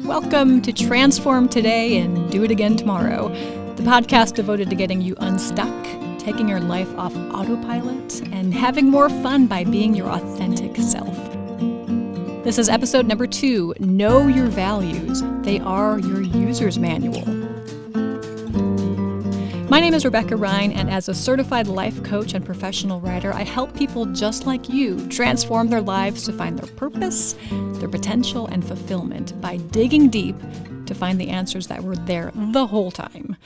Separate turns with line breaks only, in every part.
Welcome to Transform Today and Do It Again Tomorrow, the podcast devoted to getting you unstuck, taking your life off autopilot, and having more fun by being your authentic self. This is episode number 2, Know Your Values. They are your user's manual. My name is Rebecca Ryan, and as a certified life coach and professional writer, I help people just like you transform their lives to find their purpose, their potential, and fulfillment by digging deep to find the answers that were there the whole time.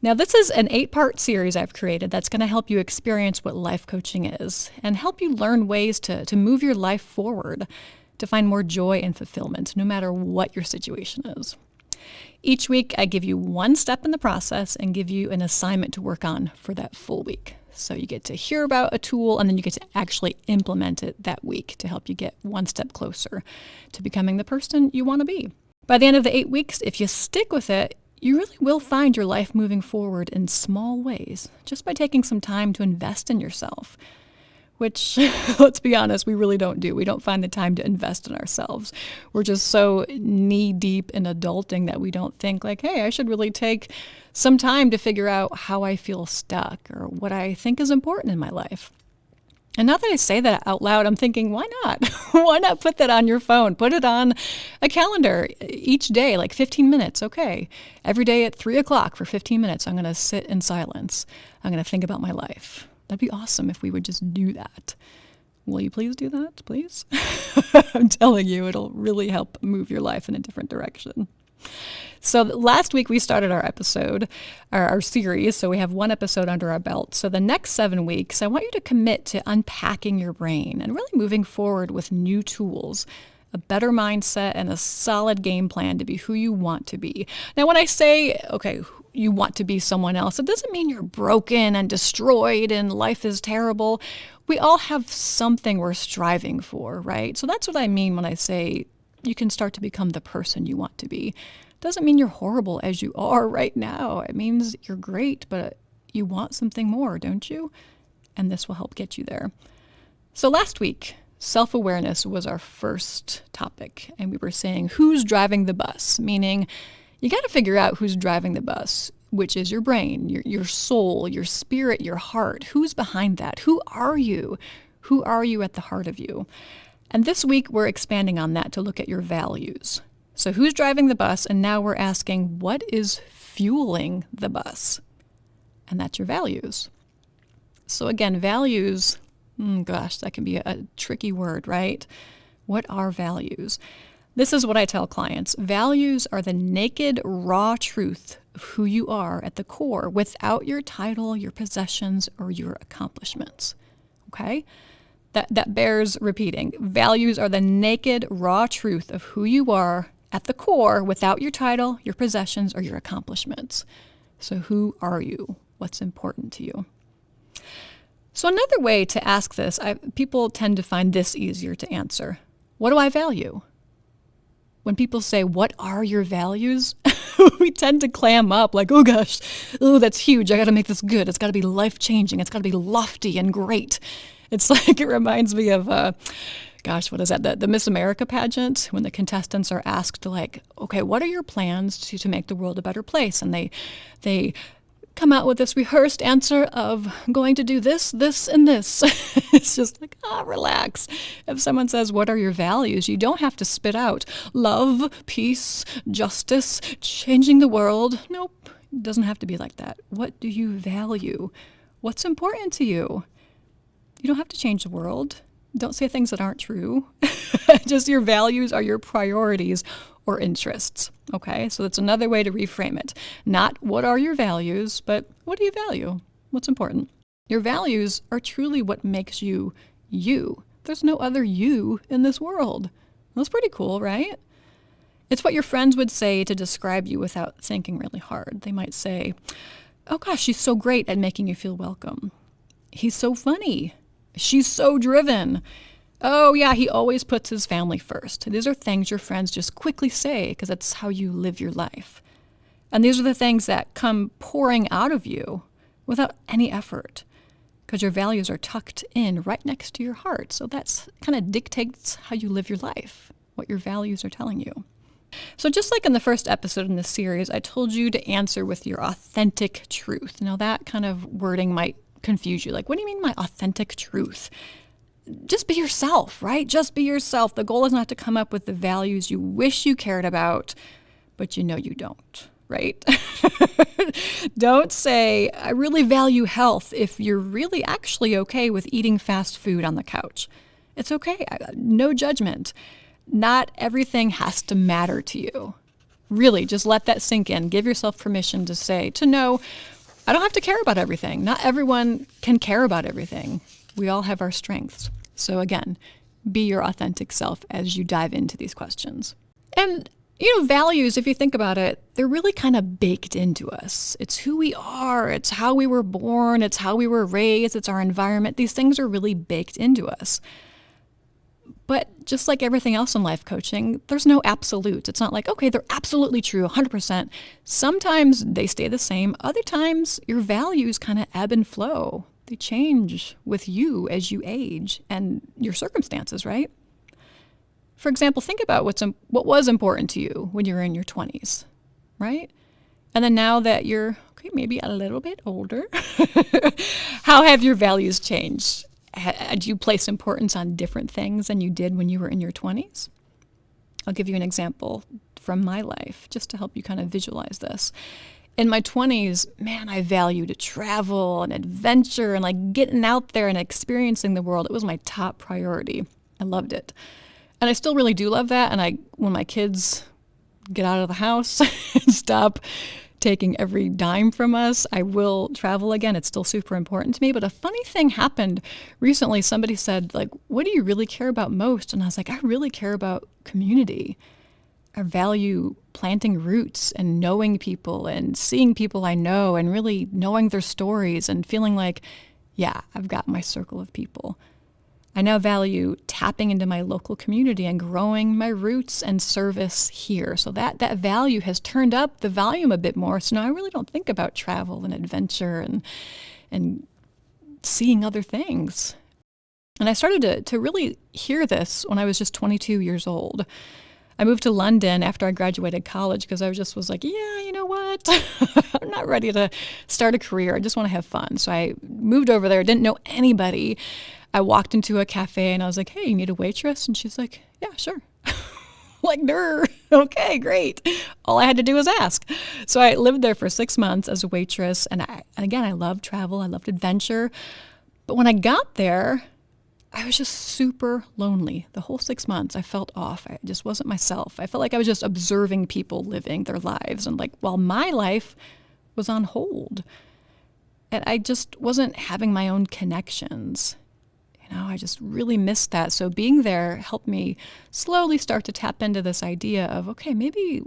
Now, this is an 8-part series I've created that's going to help you experience what life coaching is and help you learn ways to move your life forward, to find more joy and fulfillment, no matter what your situation is. Each week, I give you one step in the process and give you an assignment to work on for that full week. So you get to hear about a tool and then you get to actually implement it that week to help you get one step closer to becoming the person you want to be. By the end of the 8 weeks, if you stick with it, you really will find your life moving forward in small ways, just by taking some time to invest in yourself. Which, let's be honest, we really don't do. We don't find the time to invest in ourselves. We're just so knee-deep in adulting that we don't think like, hey, I should really take some time to figure out how I feel stuck or what I think is important in my life. And now that I say that out loud, I'm thinking, why not? Why not put that on your phone? Put it on a calendar each day, like 15 minutes, okay. Every day at 3 o'clock for 15 minutes, I'm going to sit in silence. I'm going to think about my life. That'd be awesome if we would just do that. Will you please do that, please? I'm telling you, it'll really help move your life in a different direction. So last week we started our series, so we have one episode under our belt. So the next 7 weeks, I want you to commit to unpacking your brain and really moving forward with new tools, a better mindset, and a solid game plan to be who you want to be. Now, when I say, okay, you want to be someone else, it doesn't mean you're broken and destroyed and life is terrible. We all have something we're striving for, right? So that's what I mean when I say you can start to become the person you want to be. It doesn't mean you're horrible as you are right now. It means you're great, but you want something more, don't you? And this will help get you there. So last week, self-awareness was our first topic, and we were saying who's driving the bus, meaning you got to figure out who's driving the bus, which is your brain, your soul, your spirit, your heart. Who's behind that? Who are you? Who are you at the heart of you? And this week, we're expanding on that to look at your values. So who's driving the bus? And now we're asking, what is fueling the bus? And that's your values. So again, values, gosh, that can be a tricky word, right? What are values? This is what I tell clients. Values are the naked, raw truth of who you are at the core without your title, your possessions, or your accomplishments. Okay? That bears repeating. Values are the naked, raw truth of who you are at the core without your title, your possessions, or your accomplishments. So who are you? What's important to you? So another way to ask this, people tend to find this easier to answer. What do I value? When people say, what are your values? We tend to clam up like, oh gosh, oh, that's huge. I got to make this good. It's got to be life-changing. It's got to be lofty and great. It's like, it reminds me of, what is that? The Miss America pageant, when the contestants are asked like, okay, what are your plans to make the world a better place? And they come out with this rehearsed answer of going to do this, this, and this. It's just like, relax. If someone says, what are your values? You don't have to spit out love, peace, justice, changing the world. Nope, it doesn't have to be like that. What do you value? What's important to you? You don't have to change the world. Don't say things that aren't true. Just your values are your priorities or interests, okay? So that's another way to reframe it. Not what are your values, but what do you value? What's important? Your values are truly what makes you, you. There's no other you in this world. That's pretty cool, right? It's what your friends would say to describe you without thinking really hard. They might say, oh gosh, she's so great at making you feel welcome. He's so funny. She's so driven. Oh yeah, he always puts his family first. These are things your friends just quickly say because that's how you live your life. And these are the things that come pouring out of you without any effort because your values are tucked in right next to your heart. So that's kind of dictates how you live your life, what your values are telling you. So just like in the first episode in this series, I told you to answer with your authentic truth. Now that kind of wording might confuse you. Like, what do you mean my authentic truth? Just be yourself, right? Just be yourself. The goal is not to come up with the values you wish you cared about, but you know you don't, right? Don't say, I really value health if you're really actually okay with eating fast food on the couch. It's okay. No judgment. Not everything has to matter to you. Really, just let that sink in. Give yourself permission to know, I don't have to care about everything. Not everyone can care about everything. We all have our strengths. So again, be your authentic self as you dive into these questions. And, values, if you think about it, they're really kind of baked into us. It's who we are. It's how we were born. It's how we were raised. It's our environment. These things are really baked into us. But just like everything else in life coaching, there's no absolute. It's not like, okay, they're absolutely true, 100%. Sometimes they stay the same. Other times, your values kind of ebb and flow. They change with you as you age and your circumstances, right? For example, think about what was important to you when you were in your 20s, right? And then now that you're maybe a little bit older, how have your values changed? Do you place importance on different things than you did when you were in your 20s? I'll give you an example from my life just to help you kind of visualize this. In my 20s, man, I valued travel and adventure and like getting out there and experiencing the world. It was my top priority. I loved it. And I still really do love that. And when my kids get out of the house and stop taking every dime from us, I will travel again. It's still super important to me. But a funny thing happened recently. Somebody said, like, what do you really care about most? And I was like, I really care about community. I value planting roots and knowing people and seeing people I know and really knowing their stories and feeling like, yeah, I've got my circle of people. I now value tapping into my local community and growing my roots and service here. So that value has turned up the volume a bit more. So now I really don't think about travel and adventure and seeing other things. And I started to really hear this when I was just 22 years old. I moved to London after I graduated college because I was like, yeah, you know what? I'm not ready to start a career. I just want to have fun. So I moved over there, didn't know anybody. I walked into a cafe and I was like, hey, you need a waitress? And she's like, yeah, sure. Like, okay, great. All I had to do was ask. So I lived there for 6 months as a waitress. And I loved travel. I loved adventure. But when I got there, I was just super lonely. The whole 6 months, I felt off. I just wasn't myself. I felt like I was just observing people living their lives. And while my life was on hold. And I just wasn't having my own connections. I just really missed that. So being there helped me slowly start to tap into this idea of, okay, maybe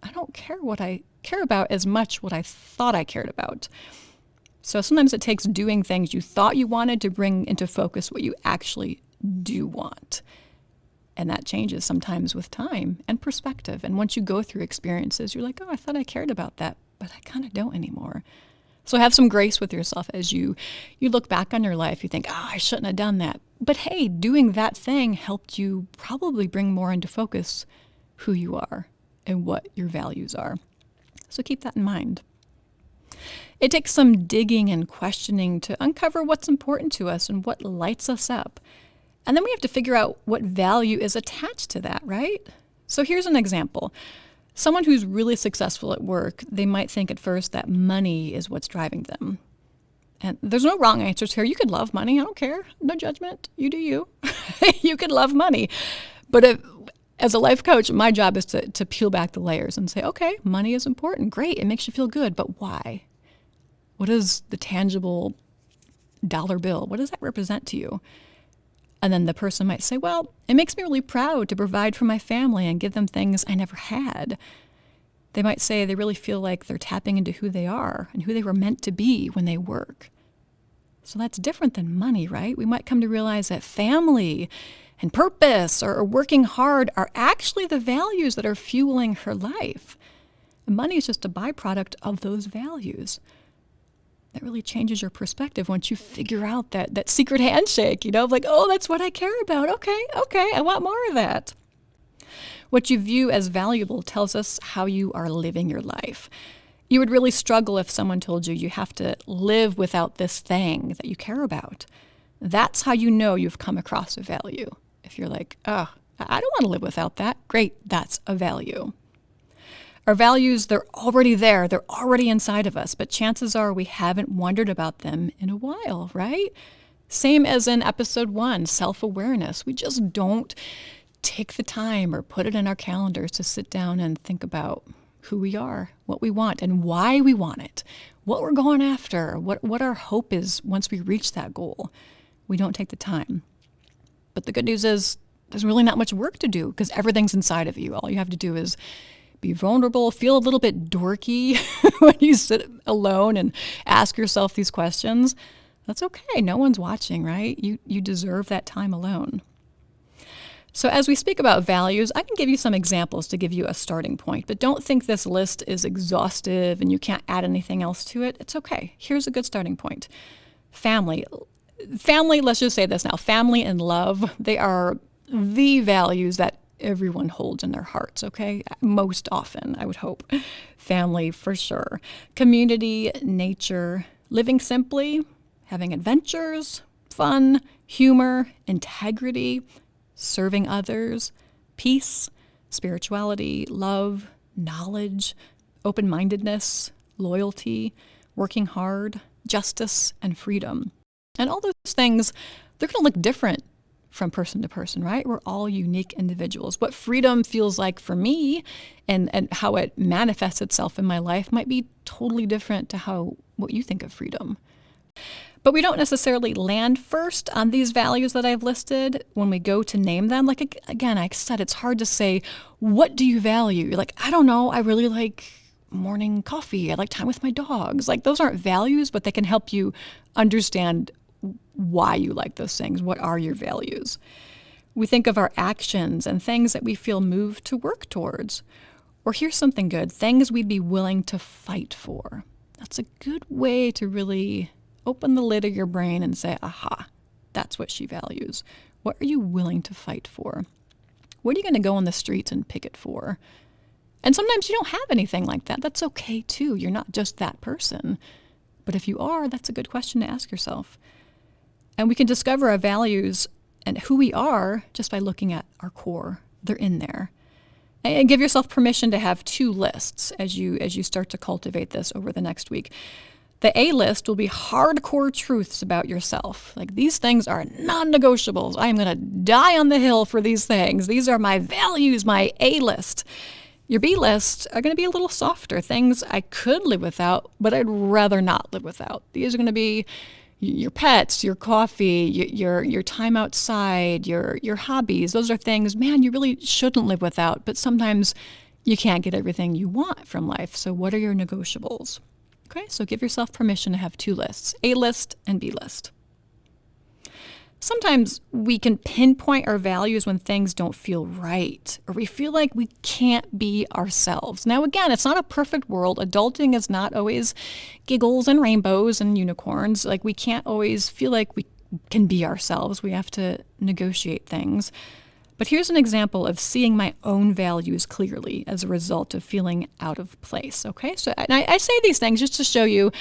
I don't care what I care about as much what I thought I cared about. So sometimes it takes doing things you thought you wanted to bring into focus what you actually do want. And that changes sometimes with time and perspective. And once you go through experiences, you're like, oh, I thought I cared about that, but I kind of don't anymore. So have some grace with yourself as you look back on your life. You think, oh, I shouldn't have done that. But hey, doing that thing helped you probably bring more into focus who you are and what your values are. So keep that in mind. It takes some digging and questioning to uncover what's important to us and what lights us up. And then we have to figure out what value is attached to that, right? So here's an example. Someone who's really successful at work, they might think at first that money is what's driving them. And there's no wrong answers here. You could love money. I don't care. No judgment. You do you. You could love money. But as a life coach, my job is to peel back the layers and say, okay, money is important. Great. It makes you feel good. But why? What is the tangible dollar bill? What does that represent to you? And then the person might say, well, it makes me really proud to provide for my family and give them things I never had. They might say they really feel like they're tapping into who they are and who they were meant to be when they work. So that's different than money, right? We might come to realize that family and purpose or working hard are actually the values that are fueling her life. And money is just a byproduct of those values. That really changes your perspective once you figure out that secret handshake, of like, oh, that's what I care about. Okay, I want more of that. What you view as valuable tells us how you are living your life. You would really struggle if someone told you have to live without this thing that you care about. That's how you know you've come across a value. If you're like, oh, I don't want to live without that. Great, that's a value. Our values, they're already there. They're already inside of us, but chances are we haven't wondered about them in a while, right? Same as in episode 1, self-awareness. We just don't take the time or put it in our calendars to sit down and think about who we are, what we want, and why we want it, what we're going after, what our hope is once we reach that goal. We don't take the time. But the good news is there's really not much work to do because everything's inside of you. All you have to do is be vulnerable, feel a little bit dorky when you sit alone and ask yourself these questions. That's okay. No one's watching, right? You deserve that time alone. So as we speak about values, I can give you some examples to give you a starting point, but don't think this list is exhaustive and you can't add anything else to it. It's okay. Here's a good starting point. Family, let's just say this now. Family and love, they are the values that everyone holds in their hearts, okay? Most often, I would hope. Family, for sure. Community, nature, living simply, having adventures, fun, humor, integrity, serving others, peace, spirituality, love, knowledge, open-mindedness, loyalty, working hard, justice, and freedom. And all those things, they're going to look different from person to person, right? We're all unique individuals. What freedom feels like for me and how it manifests itself in my life might be totally different to what you think of freedom. But we don't necessarily land first on these values that I've listed when we go to name them. Like, again, I said, it's hard to say, what do you value? You're like, I don't know. I really like morning coffee. I like time with my dogs. Like, those aren't values, but they can help you understand why you like those things. What are your values? We think of our actions and things that we feel moved to work towards. Or here's something good, things we'd be willing to fight for. That's a good way to really open the lid of your brain and say, aha, that's what she values. What are you willing to fight for? What are you going to go on the streets and picket for? And sometimes you don't have anything like that. That's okay too. You're not just that person. But if you are, that's a good question to ask yourself. And we can discover our values and who we are just by looking at our core. They're in there. And give yourself permission to have 2 lists as you start to cultivate this over the next week. The A list will be hardcore truths about yourself. Like, these things are non-negotiables. I am going to die on the hill for these things. These are my values, my A list. Your B list are going to be a little softer, things I could live without, but I'd rather not live without. These are going to be your pets, your coffee, your time outside, your hobbies. Those are things, man, you really shouldn't live without, but sometimes you can't get everything you want from life. So what are your negotiables? Okay, so give yourself permission to have 2 lists, A list and B list. Sometimes we can pinpoint our values when things don't feel right, or we feel like we can't be ourselves. Now, again, it's not a perfect world. Adulting is not always giggles and rainbows and unicorns. Like, we can't always feel like we can be ourselves. We have to negotiate things. But here's an example of seeing my own values clearly as a result of feeling out of place, okay? So I say these things just to show you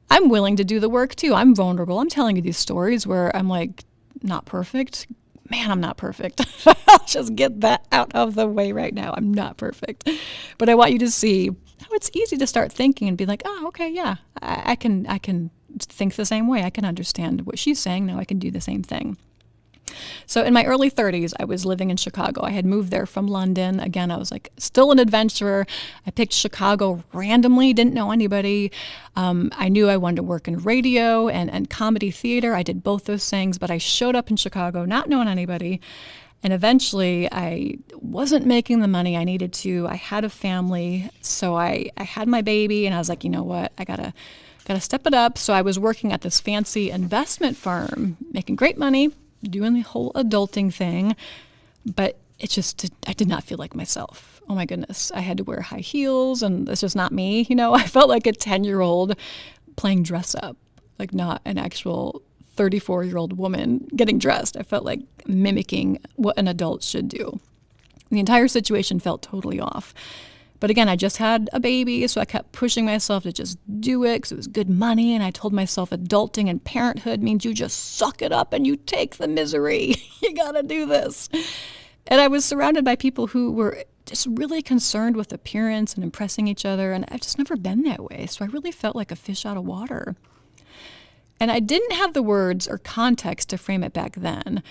I'm willing to do the work too. I'm vulnerable. I'm telling you these stories where I'm like, not perfect. Man, I'm not perfect. I'll just get that out of the way right now. I'm not perfect. But I want you to see how it's easy to start thinking and be like, oh, okay, yeah, I can think the same way. I can understand what she's saying. Now I can do the same thing. So in my early 30s, I was living in Chicago. I had moved there from London. Again, I was like still an adventurer. I picked Chicago randomly, didn't know anybody. I knew I wanted to work in radio and comedy theater. I did both those things, but I showed up in Chicago not knowing anybody. And eventually I wasn't making the money I needed to. I had a family, so I had my baby, and I was like, you know what, I gotta step it up. So I was working at this fancy investment firm, making great money, doing the whole adulting thing, but I did not feel like myself. Oh my goodness. I had to wear high heels, and it's just not me. You know, I felt like a 10-year-old playing dress up, like not an actual 34-year-old woman getting dressed. I felt like mimicking what an adult should do. The entire situation felt totally off. But again, I just had a baby, so I kept pushing myself to just do it because it was good money. And I told myself adulting and parenthood means you just suck it up and you take the misery. You got to do this. And I was surrounded by people who were just really concerned with appearance and impressing each other. And I've just never been that way. So I really felt like a fish out of water. And I didn't have the words or context to frame it back then.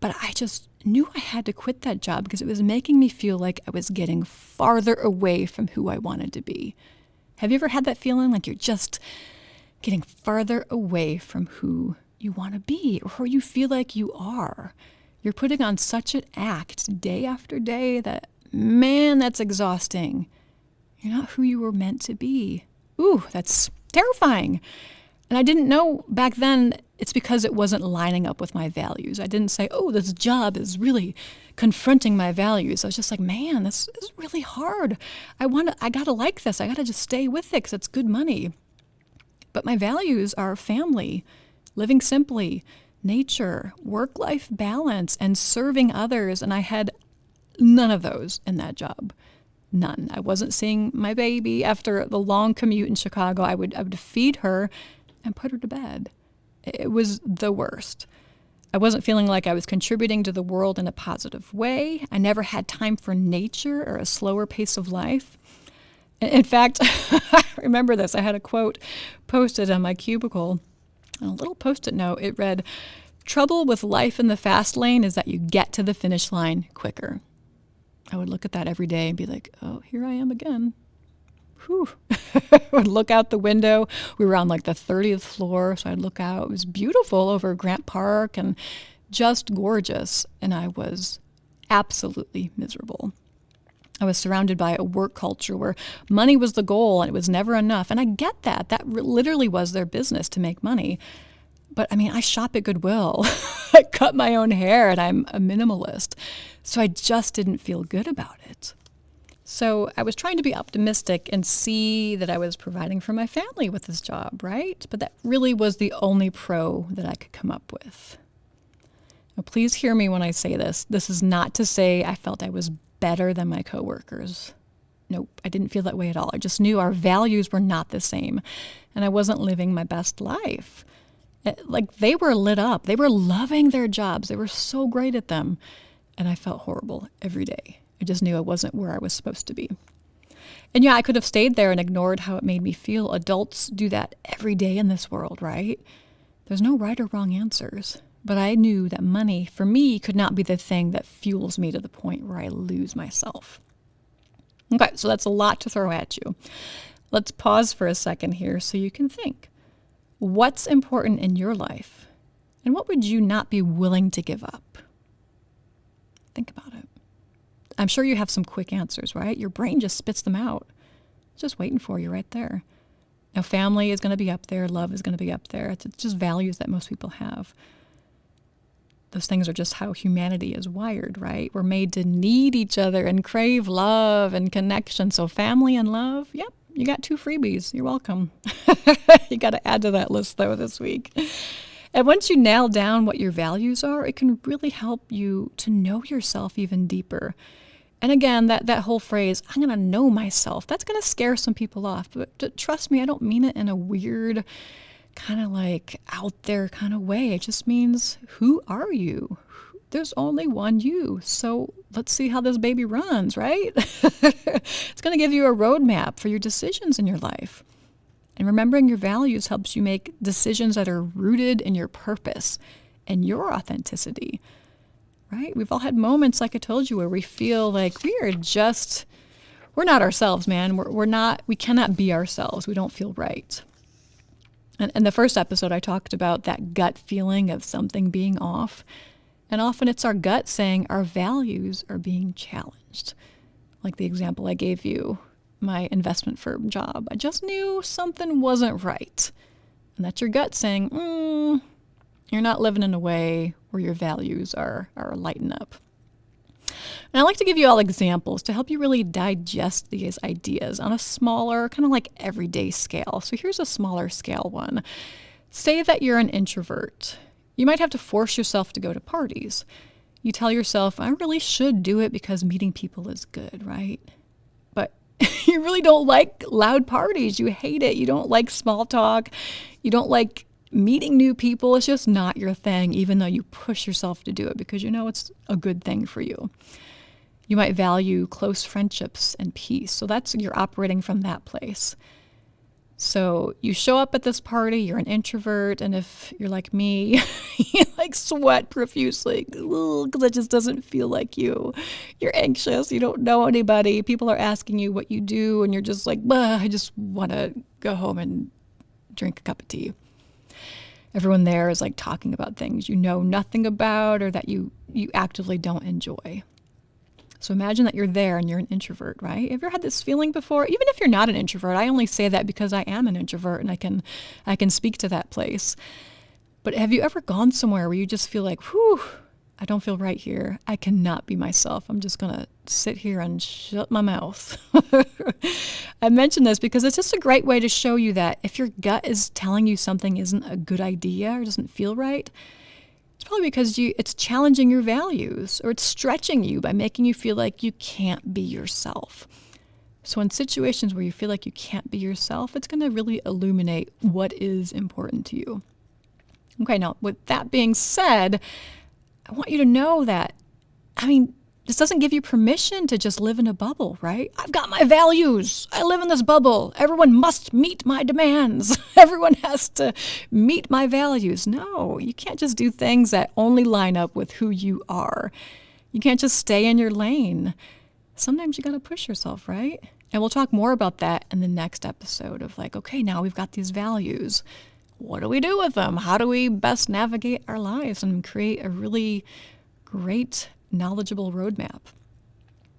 But I just knew I had to quit that job because it was making me feel like I was getting farther away from who I wanted to be. Have you ever had that feeling like you're just getting farther away from who you want to be or who you feel like you are? You're putting on such an act day after day that, man, that's exhausting. You're not who you were meant to be. Ooh, that's terrifying. And I didn't know back then it's because it wasn't lining up with my values. I didn't say, oh, this job is really confronting my values. I was just like, man, this is really hard. I got to like this. I got to just stay with it because it's good money. But my values are family, living simply, nature, work-life balance, and serving others. And I had none of those in that job. None. I wasn't seeing my baby after the long commute in Chicago. I would feed her and put her to bed. It was the worst. I wasn't feeling like I was contributing to the world in a positive way. I never had time for nature or a slower pace of life. In fact, I remember this. I had a quote posted on my cubicle, a little Post-it note. It read, "Trouble with life in the fast lane is that you get to the finish line quicker." I would look at that every day and be like, oh, here I am again. Whew. I would look out the window. We were on like the 30th floor, so I'd look out. It was beautiful over Grant Park and just gorgeous. And I was absolutely miserable. I was surrounded by a work culture where money was the goal and it was never enough. And I get that. That literally was their business, to make money. But I mean, I shop at Goodwill. I cut my own hair and I'm a minimalist. So I just didn't feel good about it. So I was trying to be optimistic and see that I was providing for my family with this job, right? But that really was the only pro that I could come up with. Now, please hear me when I say this. This is not to say I felt I was better than my coworkers. Nope, I didn't feel that way at all. I just knew our values were not the same, and I wasn't living my best life. Like, they were lit up. They were loving their jobs. They were so great at them, and I felt horrible every day. I just knew I wasn't where I was supposed to be. And yeah, I could have stayed there and ignored how it made me feel. Adults do that every day in this world, right? There's no right or wrong answers. But I knew that money, for me, could not be the thing that fuels me to the point where I lose myself. Okay, so that's a lot to throw at you. Let's pause for a second here so you can think. What's important in your life? And what would you not be willing to give up? Think about it. I'm sure you have some quick answers, right? Your brain just spits them out. It's just waiting for you right there. Now, family is going to be up there. Love is going to be up there. It's just values that most people have. Those things are just how humanity is wired, right? We're made to need each other and crave love and connection. So family and love, yep, you got 2 freebies. You're welcome. You got to add to that list, though, this week. And once you nail down what your values are, it can really help you to know yourself even deeper. And again, that whole phrase, I'm going to know myself, that's going to scare some people off. But trust me, I don't mean it in a weird, kind of like out there kind of way. It just means, who are you? There's only one you. So let's see how this baby runs, right? It's going to give you a roadmap for your decisions in your life. And remembering your values helps you make decisions that are rooted in your purpose and your authenticity, right? We've all had moments, like I told you, where we feel like we're not ourselves, man. We cannot be ourselves. We don't feel right. And in the first episode, I talked about that gut feeling of something being off. And often it's our gut saying our values are being challenged. Like the example I gave you, my investment firm job. I just knew something wasn't right. And that's your gut saying, you're not living in a way where your values are lighting up. And I like to give you all examples to help you really digest these ideas on a smaller, kind of like everyday scale. So here's a smaller scale one. Say that you're an introvert. You might have to force yourself to go to parties. You tell yourself, I really should do it because meeting people is good, right? But you really don't like loud parties. You hate it. You don't like small talk. You don't like meeting new people. It's just not your thing, even though you push yourself to do it because you know it's a good thing for you. You might value close friendships and peace. So you're operating from that place. So you show up at this party, you're an introvert, and if you're like me, you like sweat profusely because it just doesn't feel like you. You're anxious, you don't know anybody, people are asking you what you do, and you're just like, I just want to go home and drink a cup of tea. Everyone there is like talking about things you know nothing about or that you actively don't enjoy. So imagine that you're there and you're an introvert, right? Have you ever had this feeling before? Even if you're not an introvert, I only say that because I am an introvert and I can speak to that place. But have you ever gone somewhere where you just feel like, whew, I don't feel right here. I cannot be myself. I'm just going to sit here and shut my mouth. I mention this because it's just a great way to show you that if your gut is telling you something isn't a good idea or doesn't feel right, it's probably because it's challenging your values or it's stretching you by making you feel like you can't be yourself. So in situations where you feel like you can't be yourself, it's going to really illuminate what is important to you. Okay, now with that being said, I want you to know that, this doesn't give you permission to just live in a bubble, right? I've got my values. I live in this bubble. Everyone must meet my demands. Everyone has to meet my values. No, you can't just do things that only line up with who you are. You can't just stay in your lane. Sometimes you got to push yourself, right? And we'll talk more about that in the next episode of like, okay, now we've got these values. What do we do with them? How do we best navigate our lives and create a really great knowledgeable roadmap?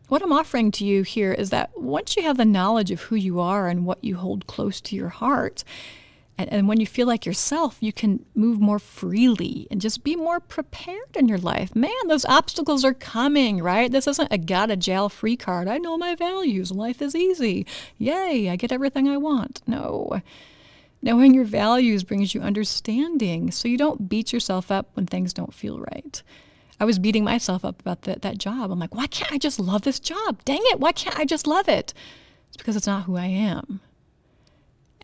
What I'm offering to you here is that once you have the knowledge of who you are and what you hold close to your heart, and when you feel like yourself, you can move more freely and just be more prepared in your life. Man, those obstacles are coming, right? This isn't a got a jail free card. I know my values. Life is easy. Yay, I get everything I want. No. Knowing your values brings you understanding so you don't beat yourself up when things don't feel right. I was beating myself up about that job. I'm like, why can't I just love this job? Dang it, why can't I just love it? It's because it's not who I am.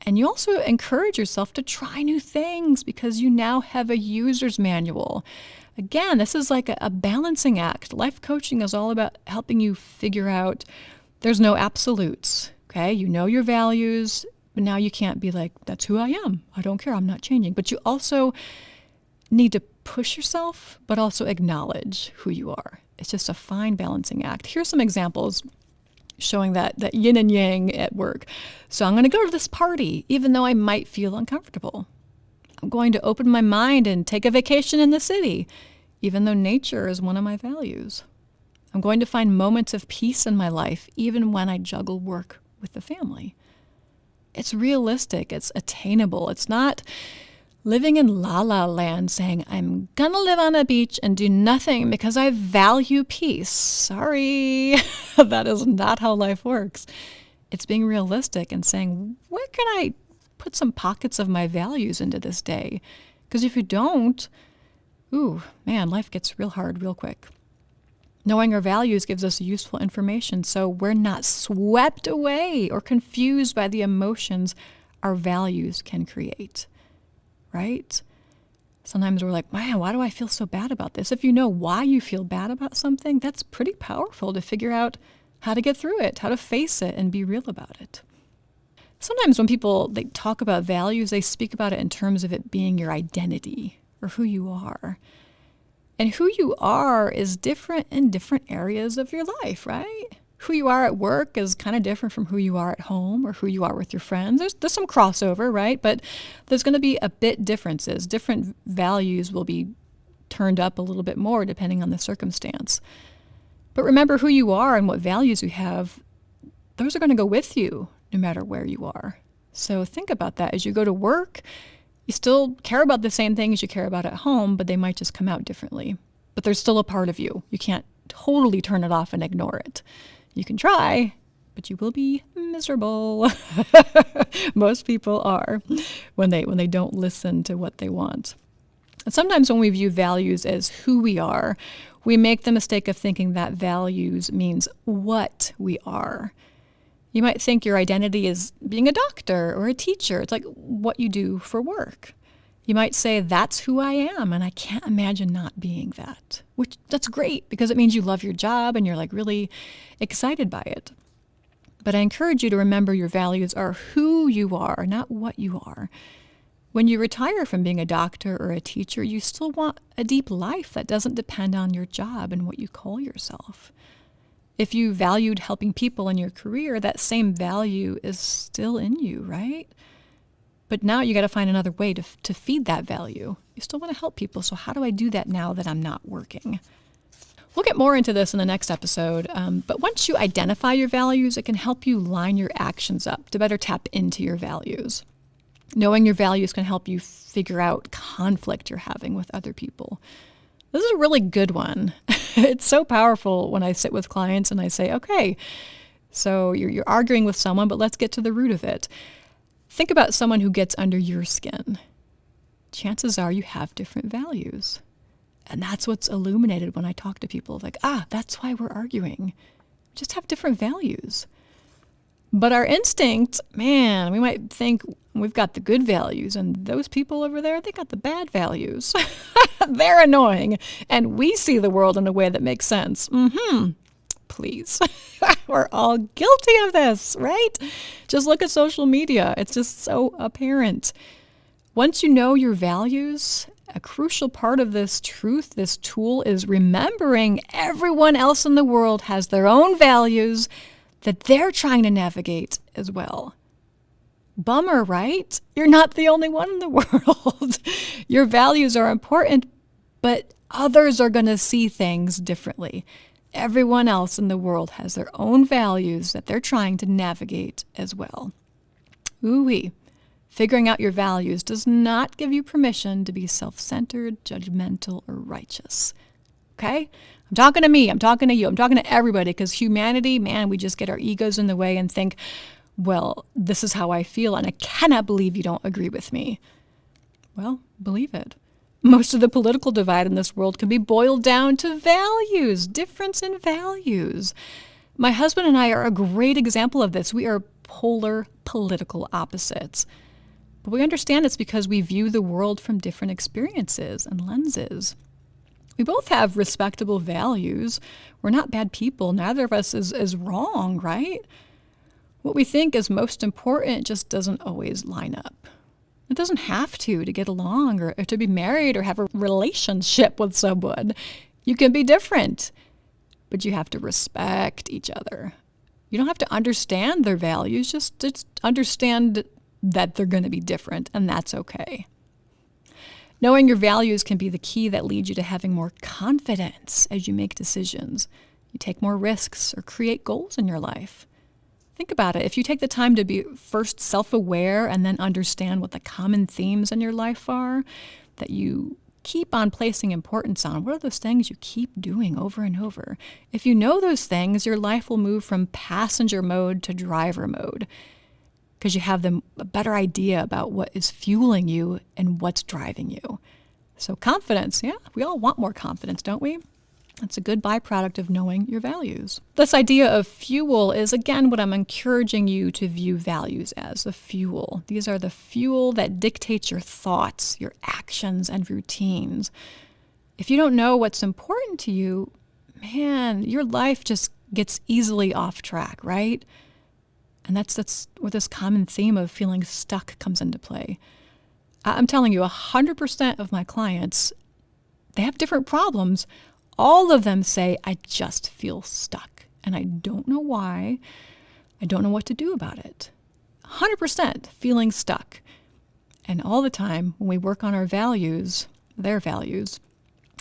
And you also encourage yourself to try new things because you now have a user's manual. Again, this is like a balancing act. Life coaching is all about helping you figure out there's no absolutes, okay? You know your values, but now you can't be like, that's who I am. I don't care, I'm not changing. But you also need to push yourself, but also acknowledge who you are. It's just a fine balancing act. Here's some examples showing that yin and yang at work. So I'm going to go to this party, even though I might feel uncomfortable. I'm going to open my mind and take a vacation in the city, even though nature is one of my values. I'm going to find moments of peace in my life, even when I juggle work with the family. It's realistic. It's attainable. It's not living in la-la land saying, I'm gonna live on a beach and do nothing because I value peace. Sorry, that is not how life works. It's being realistic and saying, where can I put some pockets of my values into this day? Because if you don't, life gets real hard real quick. Knowing our values gives us useful information so we're not swept away or confused by the emotions our values can create. Right? Sometimes we're like, man, why do I feel so bad about this? If you know why you feel bad about something, that's pretty powerful to figure out how to get through it, how to face it and be real about it. Sometimes when they talk about values, they speak about it in terms of it being your identity or who you are. And who you are is different in different areas of your life, right? Who you are at work is kind of different from who you are at home or who you are with your friends. There's some crossover, right? But there's going to be a bit differences. Different values will be turned up a little bit more depending on the circumstance. But remember who you are and what values you have, those are going to go with you no matter where you are. So think about that. As you go to work, you still care about the same things you care about at home, but they might just come out differently. But there's still a part of you. You can't totally turn it off and ignore it. You can try, but you will be miserable. Most people are when they don't listen to what they want. And sometimes when we view values as who we are, we make the mistake of thinking that values means what we are. You might think your identity is being a doctor or a teacher. It's like what you do for work. You might say, that's who I am, and I can't imagine not being that. Which, that's great, because it means you love your job and you're like really excited by it. But I encourage you to remember your values are who you are, not what you are. When you retire from being a doctor or a teacher, you still want a deep life that doesn't depend on your job and what you call yourself. If you valued helping people in your career, that same value is still in you, right? But now you got to find another way to feed that value. You still want to help people, so how do I do that now that I'm not working? We'll get more into this in the next episode, but once you identify your values, it can help you line your actions up to better tap into your values. Knowing your values can help you figure out conflict you're having with other people. This is a really good one. It's so powerful when I sit with clients and I say, okay, so you're arguing with someone, but let's get to the root of it. Think about someone who gets under your skin. Chances are you have different values. And that's what's illuminated when I talk to people. Like, that's why we're arguing. We just have different values. But our instinct, man, we might think we've got the good values, and those people over there, they got the bad values. They're annoying. And we see the world in a way that makes sense. Please. We're all guilty of this, right? Just look at social media. It's just so apparent. Once you know your values, a crucial part of this truth, this tool, is remembering everyone else in the world has their own values that they're trying to navigate as well. Bummer, right? You're not the only one in the world. Your values are important, but others are going to see things differently. Everyone else in the world has their own values that they're trying to navigate as well. Ooh-wee. Figuring out your values does not give you permission to be self-centered, judgmental, or righteous. Okay? I'm talking to me. I'm talking to you. I'm talking to everybody, because humanity, man, we just get our egos in the way and think, well, this is how I feel, and I cannot believe you don't agree with me. Well, believe it. Most of the political divide in this world can be boiled down to values, difference in values. My husband and I are a great example of this. We are polar political opposites. But we understand it's because we view the world from different experiences and lenses. We both have respectable values. We're not bad people. Neither of us is wrong, right? What we think is most important just doesn't always line up. It doesn't have to get along or to be married or have a relationship with someone. You can be different, but you have to respect each other. You don't have to understand their values, just understand that they're going to be different, and that's okay. Knowing your values can be the key that leads you to having more confidence as you make decisions. You take more risks or create goals in your life. Think about it. If you take the time to be first self-aware and then understand what the common themes in your life are that you keep on placing importance on, what are those things you keep doing over and over? If you know those things, your life will move from passenger mode to driver mode because you have a better idea about what is fueling you and what's driving you. So confidence, yeah, we all want more confidence, don't we? That's a good byproduct of knowing your values. This idea of fuel is, again, what I'm encouraging you to view values as, the fuel. These are the fuel that dictates your thoughts, your actions, and routines. If you don't know what's important to you, man, your life just gets easily off track, right? And that's where this common theme of feeling stuck comes into play. I'm telling you, 100% of my clients, they have different problems. All of them say, I just feel stuck, and I don't know why. I don't know what to do about it. 100% feeling stuck. And all the time, when we work on our values, their values,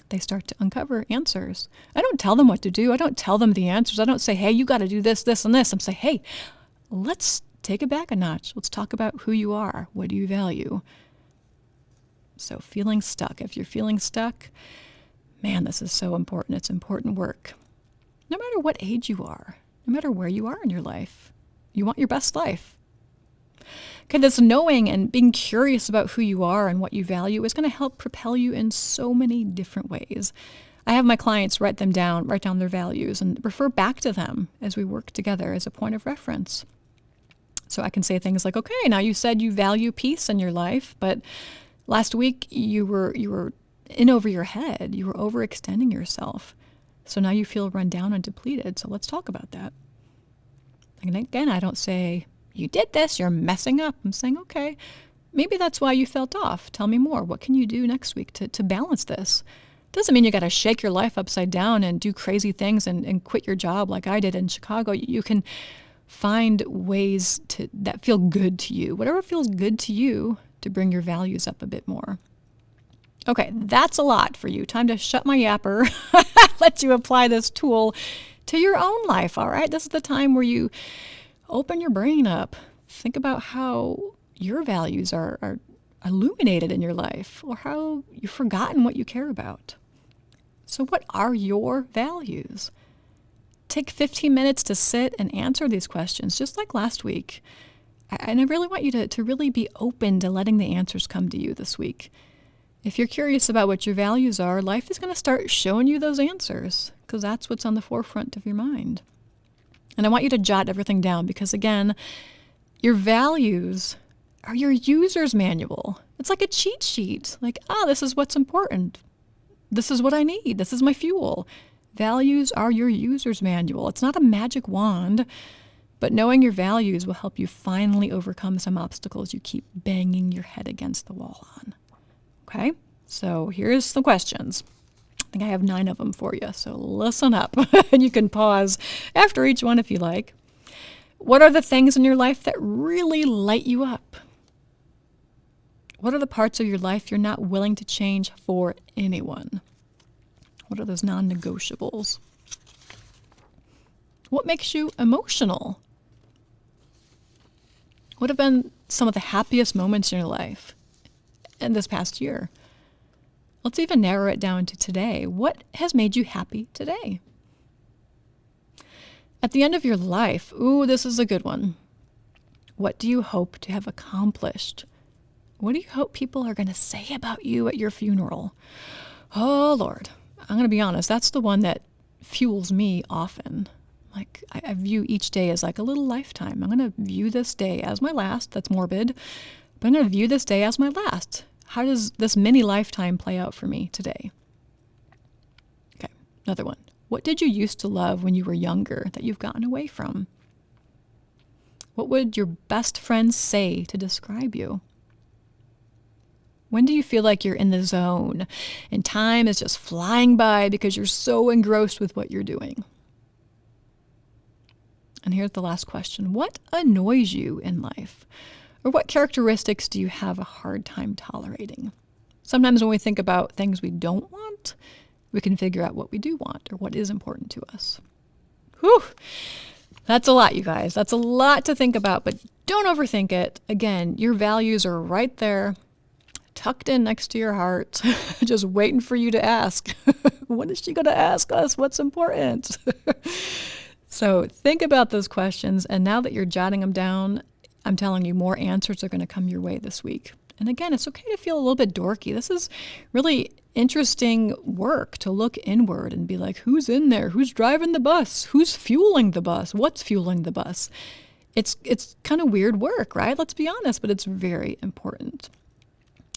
they start to uncover answers. I don't tell them what to do. I don't tell them the answers. I don't say, hey, you got to do this, this, and this. I'm saying, hey, let's take it back a notch. Let's talk about who you are. What do you value? So feeling stuck. If you're feeling stuck, man, this is so important. It's important work. No matter what age you are, no matter where you are in your life, you want your best life. Okay, this knowing and being curious about who you are and what you value is going to help propel you in so many different ways. I have my clients write down their values and refer back to them as we work together as a point of reference. So I can say things like, okay, now you said you value peace in your life, but last week you were in over your head. You were overextending yourself. So now you feel run down and depleted. So let's talk about that. And again, I don't say, you did this, you're messing up. I'm saying, okay, maybe that's why you felt off. Tell me more. What can you do next week to balance this? Doesn't mean you got to shake your life upside down and do crazy things and quit your job like I did in Chicago. You can find ways that feel good to you, whatever feels good to you, to bring your values up a bit more. Okay, that's a lot for you. Time to shut my yapper, let you apply this tool to your own life, all right? This is the time where you open your brain up. Think about how your values are illuminated in your life, or how you've forgotten what you care about. So what are your values? Take 15 minutes to sit and answer these questions, just like last week. And I really want you to really be open to letting the answers come to you this week. If you're curious about what your values are, life is going to start showing you those answers, because that's what's on the forefront of your mind. And I want you to jot everything down, because again, your values are your user's manual. It's like a cheat sheet. Like, this is what's important. This is what I need. This is my fuel. Values are your user's manual. It's not a magic wand, but knowing your values will help you finally overcome some obstacles you keep banging your head against the wall on. Okay? So here's the questions. I think I have 9 of them for you, so listen up. And you can pause after each one if you like. What are the things in your life that really light you up? What are the parts of your life you're not willing to change for anyone? What are those non-negotiables? What makes you emotional? What have been some of the happiest moments in your life in this past year? Let's even narrow it down to today. What has made you happy today? At the end of your life, this is a good one. What do you hope to have accomplished? What do you hope people are going to say about you at your funeral? Oh, Lord. I'm going to be honest. That's the one that fuels me often. Like, I view each day as like a little lifetime. I'm going to view this day as my last. That's morbid. But I'm going to view this day as my last. How does this mini lifetime play out for me today? Okay, another one. What did you used to love when you were younger that you've gotten away from? What would your best friends say to describe you? When do you feel like you're in the zone and time is just flying by because you're so engrossed with what you're doing? And here's the last question. What annoys you in life? Or what characteristics do you have a hard time tolerating? Sometimes when we think about things we don't want, we can figure out what we do want or what is important to us. Whew! That's a lot, you guys. That's a lot to think about, but don't overthink it. Again, your values are right there, tucked in next to your heart, just waiting for you to ask. What is she going to ask us? What's important? So think about those questions, and now that you're jotting them down, I'm telling you, more answers are going to come your way this week. And again, it's okay to feel a little bit dorky. This is really interesting work to look inward and be like, who's in there? Who's driving the bus? Who's fueling the bus? What's fueling the bus? It's kind of weird work, right? Let's be honest, but it's very important.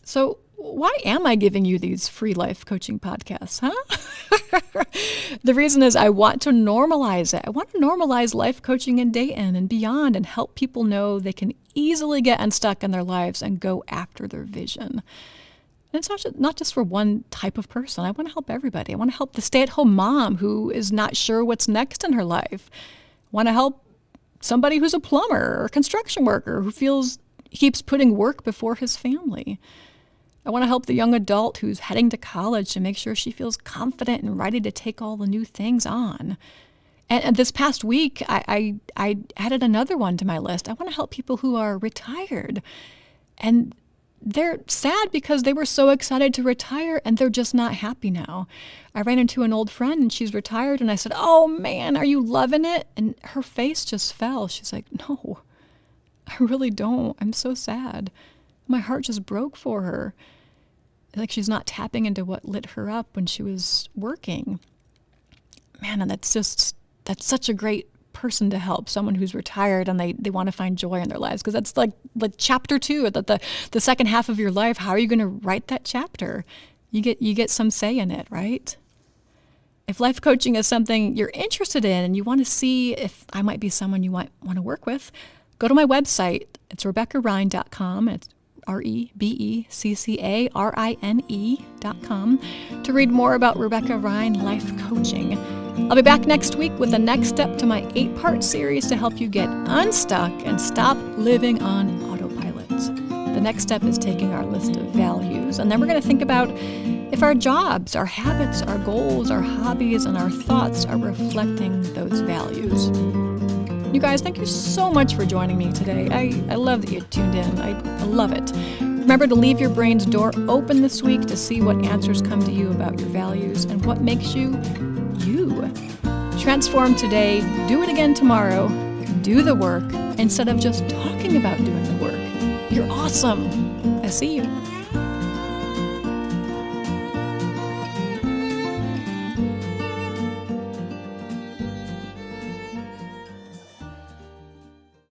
So why am I giving you these free life coaching podcasts, huh? The reason is I want to normalize it. I want to normalize life coaching in Dayton and beyond and help people know they can easily get unstuck in their lives and go after their vision. And it's not just for one type of person. I want to help everybody. I want to help the stay-at-home mom who is not sure what's next in her life. I want to help somebody who's a plumber or construction worker who keeps putting work before his family. I want to help the young adult who's heading to college to make sure she feels confident and ready to take all the new things on. And this past week, I added another one to my list. I want to help people who are retired. And they're sad because they were so excited to retire and they're just not happy now. I ran into an old friend and she's retired and I said, "Oh man, are you loving it?" And her face just fell. She's like, "No, I really don't. I'm so sad. My heart just broke for her. Like she's not tapping into what lit her up when she was working. Man, and that's such a great person to help, someone who's retired and they want to find joy in their lives, because that's like chapter 2, the second half of your life. How are you going to write that chapter? You get some say in it, right? If life coaching is something you're interested in and you want to see if I might be someone you might want to work with, go to my website. It's RebeccaRhine.com. It's RebeccaRine.com to read more about Rebecca Rhine Life Coaching. I'll be back next week with the next step to my 8-part series to help you get unstuck and stop living on autopilot. The next step is taking our list of values, and then we're going to think about if our jobs, our habits, our goals, our hobbies, and our thoughts are reflecting those values. You guys, thank you so much for joining me today. I love that you tuned in. I love it. Remember to leave your brain's door open this week to see what answers come to you about your values and what makes you you. Transform today, do it again tomorrow, do the work instead of just talking about doing the work. You're awesome. I see you.